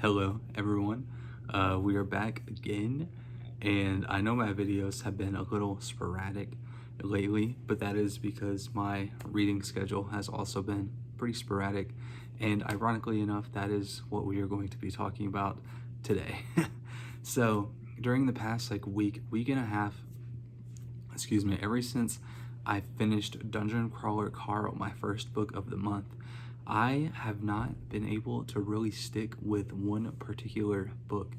Hello everyone, we are back again, and I know my videos have been a little sporadic lately, but that is because my reading schedule has also been pretty sporadic, and ironically enough, that is what we are going to be talking about today. So during the past week and a half, ever since I finished Dungeon Crawler Carl, my first book of the month, I have not been able to really stick with one particular book.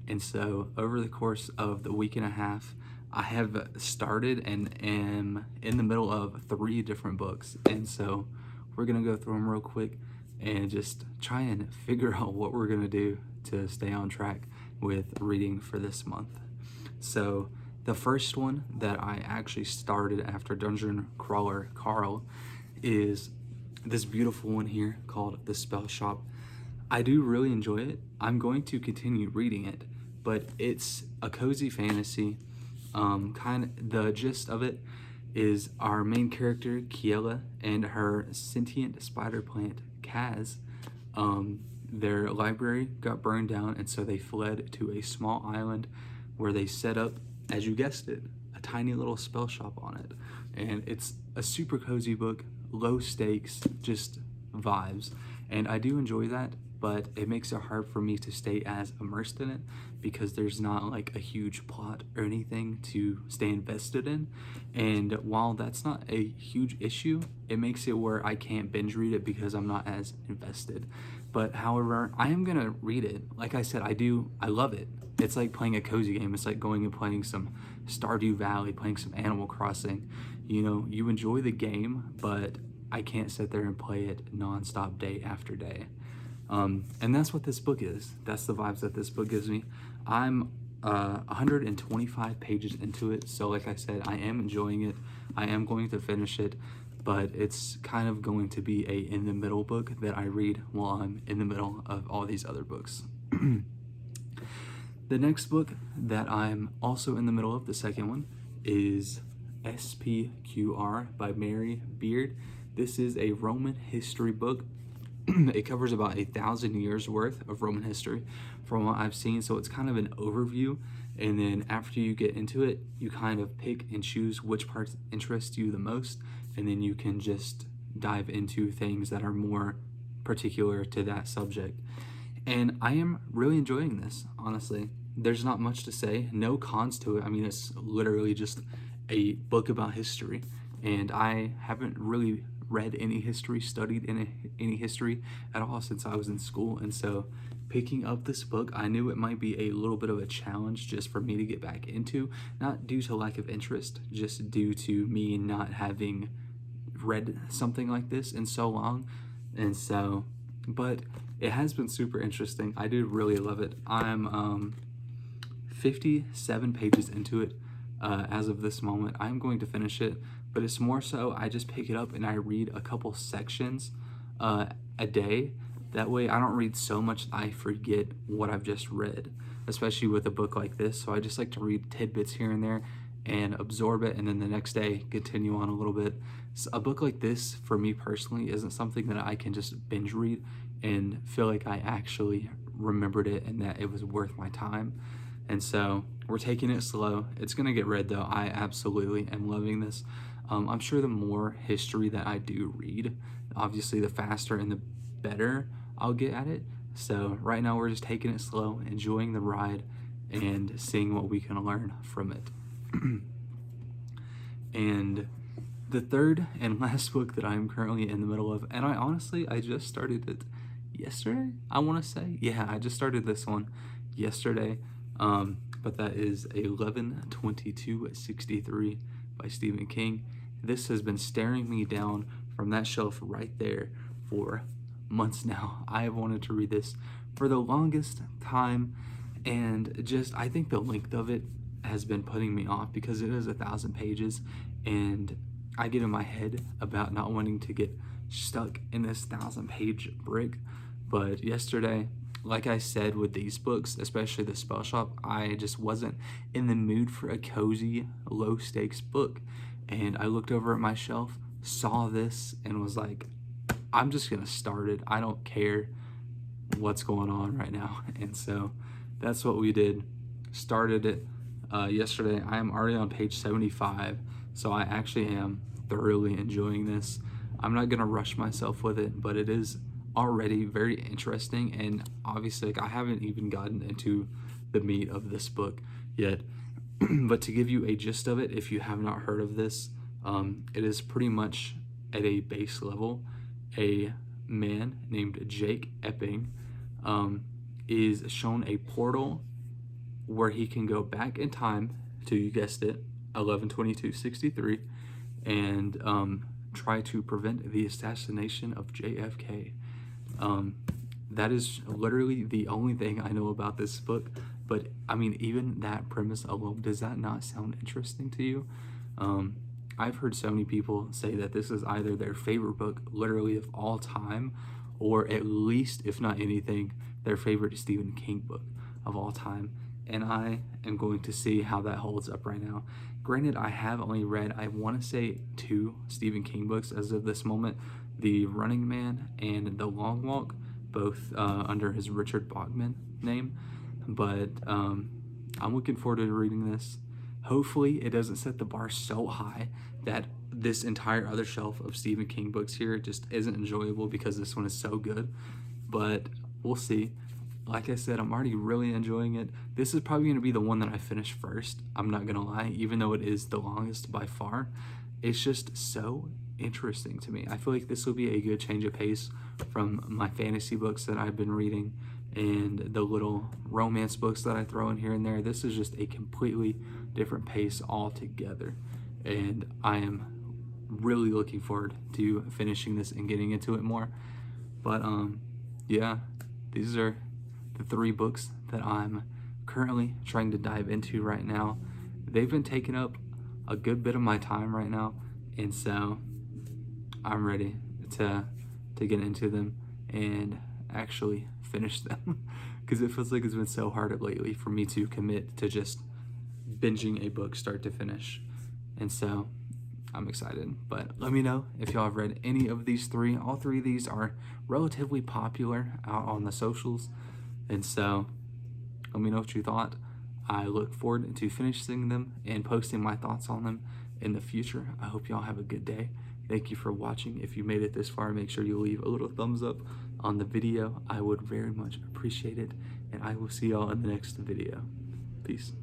And so over the course of the week and a half, I have started and am in the middle of 3 different books. And so we're gonna go through them real quick and just try and figure out what we're gonna do to stay on track with reading for this month. So the first one that I actually started after Dungeon Crawler Carl is this beautiful one here called The Spell Shop. I do really enjoy it. I'm going to continue reading it, but it's a cozy fantasy. The gist of it is our main character, Kiela, and her sentient spider plant, Kaz, their library got burned down, and so they fled to a small island where they set up, as you guessed it, a tiny little spell shop on it. And it's a super cozy book, low stakes, just vibes. And I do enjoy that, but it makes it hard for me to stay as immersed in it because there's not like a huge plot or anything to stay invested in. And while that's not a huge issue, it makes it where I can't binge read it because I'm not as invested. But however, I am gonna read it. Like I said, I love it. It's like playing a cozy game. It's like going and playing some Stardew Valley, playing some Animal Crossing. You know, you enjoy the game, but I can't sit there and play it nonstop day after day. And that's what this book is. That's the vibes that this book gives me. I'm 125 pages into it, so like I said, I am enjoying it. I am going to finish it, but it's kind of going to be a in the middle book that I read while I'm in the middle of all these other books. The next book that I'm also in the middle of, the second one, is SPQR by Mary Beard. This is a Roman history book. It covers about 1,000 years worth of Roman history from what I've seen, so it's kind of an overview, and then after you get into it, you kind of pick and choose which parts interest you the most, and then you can just dive into things that are more particular to that subject. And I am really enjoying this, honestly. There's not much to say, no cons to it. I mean, it's literally just a book about history, and I haven't really read any history, studied any history at all since I was in school. And so picking up this book, I knew it might be a little bit of a challenge just for me to get back into, not due to lack of interest, just due to me not having read something like this in so long. And so, but it has been super interesting. I do really love it. I'm 57 pages into it as of this moment. I'm going to finish it, but it's more so I just pick it up and I read a couple sections a day. That way I don't read so much that I forget what I've just read, especially with a book like this. So I just like to read tidbits here and there and absorb it, and then the next day continue on a little bit. So a book like this, for me personally, isn't something that I can just binge read and feel like I actually remembered it and that it was worth my time. And so we're taking it slow. It's gonna get read though. I absolutely am loving this. I'm sure the more history that I do read, obviously the faster and the better I'll get at it. So right now we're just taking it slow, enjoying the ride, and seeing what we can learn from it. And the third and last book that I'm currently in the middle of, and I just started it yesterday, I want to say. Yeah, I just started this one yesterday. But that is 11/22/63 by Stephen King. This has been staring me down from that shelf right there for months now. I have wanted to read this for the longest time, and just I think the length of it has been putting me off because it is 1,000 pages, and I get in my head about not wanting to get stuck in this 1,000-page brick. But yesterday, like I said with these books, especially The Spell Shop, I just wasn't in the mood for a cozy, low-stakes book. And I looked over at my shelf, saw this, and was like, I'm just gonna start it. I don't care what's going on right now. And so that's what we did. Started it yesterday. I am already on page 75, so I actually am thoroughly enjoying this. I'm not gonna rush myself with it, but it is already very interesting. And obviously, like, I haven't even gotten into the meat of this book yet. But to give you a gist of it, if you have not heard of this, it is pretty much at a base level. A man named Jake Epping is shown a portal where he can go back in time to, you guessed it, 11/22/63, and try to prevent the assassination of JFK. That is literally the only thing I know about this book. But I mean, even that premise alone, does that not sound interesting to you? I've heard so many people say that this is either their favorite book literally of all time, or at least, if not anything, their favorite Stephen King book of all time. And I am going to see how that holds up right now. Granted, I have only read, I want to say, 2 Stephen King books as of this moment, The Running Man and The Long Walk, both under his Richard Bachman name. But I'm looking forward to reading this. Hopefully it doesn't set the bar so high that this entire other shelf of Stephen King books here just isn't enjoyable, because this one is so good. But we'll see. Like I said, I'm already really enjoying it. This is probably going to be the one that I finish first. I'm not going to lie, even though it is the longest by far. It's just so interesting to me. I feel like this will be a good change of pace from my fantasy books that I've been reading and the little romance books that I throw in here and there. This is just a completely different pace altogether. And I am really looking forward to finishing this and getting into it more. But yeah, these are the 3 books that I'm currently trying to dive into right now. They've been taking up a good bit of my time right now, and so I'm ready to get into them and actually finish them, because it feels like it's been so hard lately for me to commit to just binging a book start to finish. And so I'm excited. But let me know if y'all have read any of these 3. All 3 of these are relatively popular out on the socials, and so let me know what you thought. I look forward to finishing them and posting my thoughts on them in the future. I hope y'all have a good day. Thank you for watching. If you made it this far, make sure you leave a little thumbs up on the video. I would very much appreciate it, and I will see y'all in the next video. Peace.